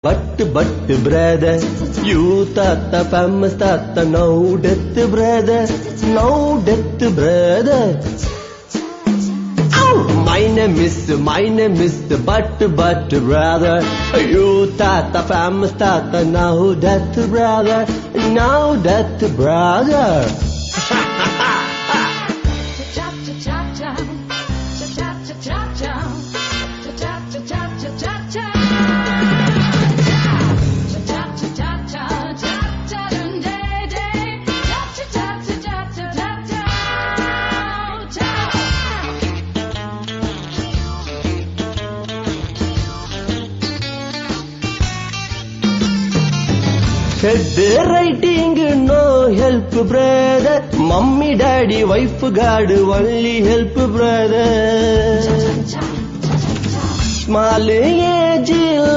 But brother, you thought the famous thought no death brother, no death brother. Ow! My name is but brother, you thought the famous thought no death brother, no death brother. Head writing no help brother, mummy daddy wife God only help brother. Small age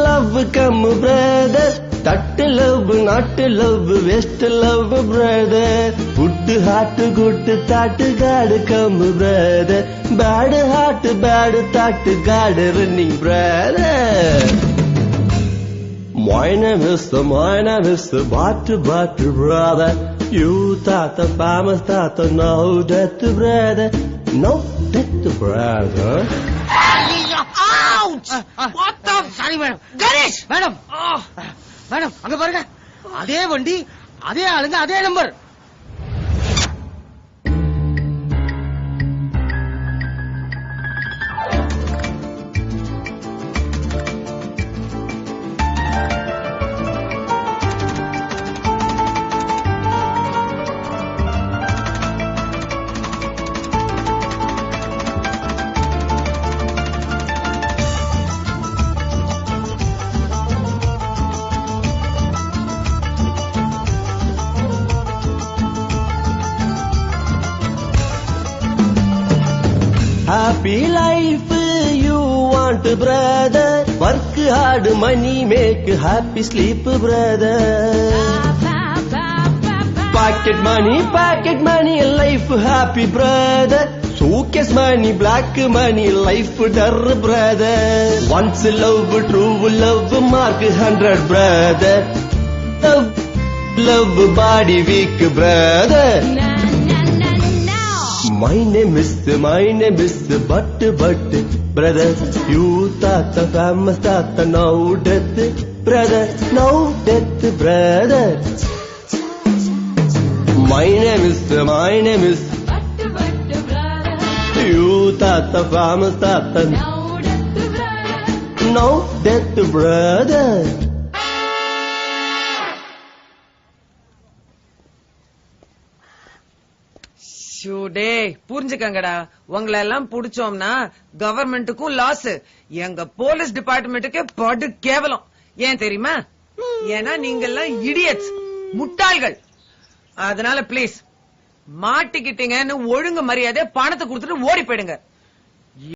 love come brother, that love not love waste love brother. Good heart good thought God come brother, bad heart bad thought God running brother. My name is but brother, you thought the famous thought no death brother, no death brother. Ouch! What the? Sorry madam. Ganesh! Madam! Madam, அங்க பாருங்க. அதே வண்டி, அதே ஆளுங்க, அதே number. Happy life you want brother, work hard money make happy sleep brother. Pocket money life happy brother, suitcase money black money life dar brother. Once love true love mark 100 brother, love body weak brother. My name is but brother, you thought the famous thought no death brother, no death brother. My name is but brother, you thought the famous thought no death brother, no death brother. டே புரிஞ்சுக்கங்கடா, உங்களை எல்லாம் புடிச்சோம்னா கவர்மெண்ட்டுக்கும் loss, எங்க police டிபார்ட்மெண்ட்டுக்கே படு கேவலம். ஏன் தெரியுமா? ஏன்னா நீங்க எல்லாம் இடியட்ஸ், முட்டாள்கள். அதனால பிளீஸ் மாட்டிக்கிட்டீங்கன்னு ஒழுங்கு மரியாதை பணத்தை கொடுத்துட்டு ஓடி போயிடுங்க.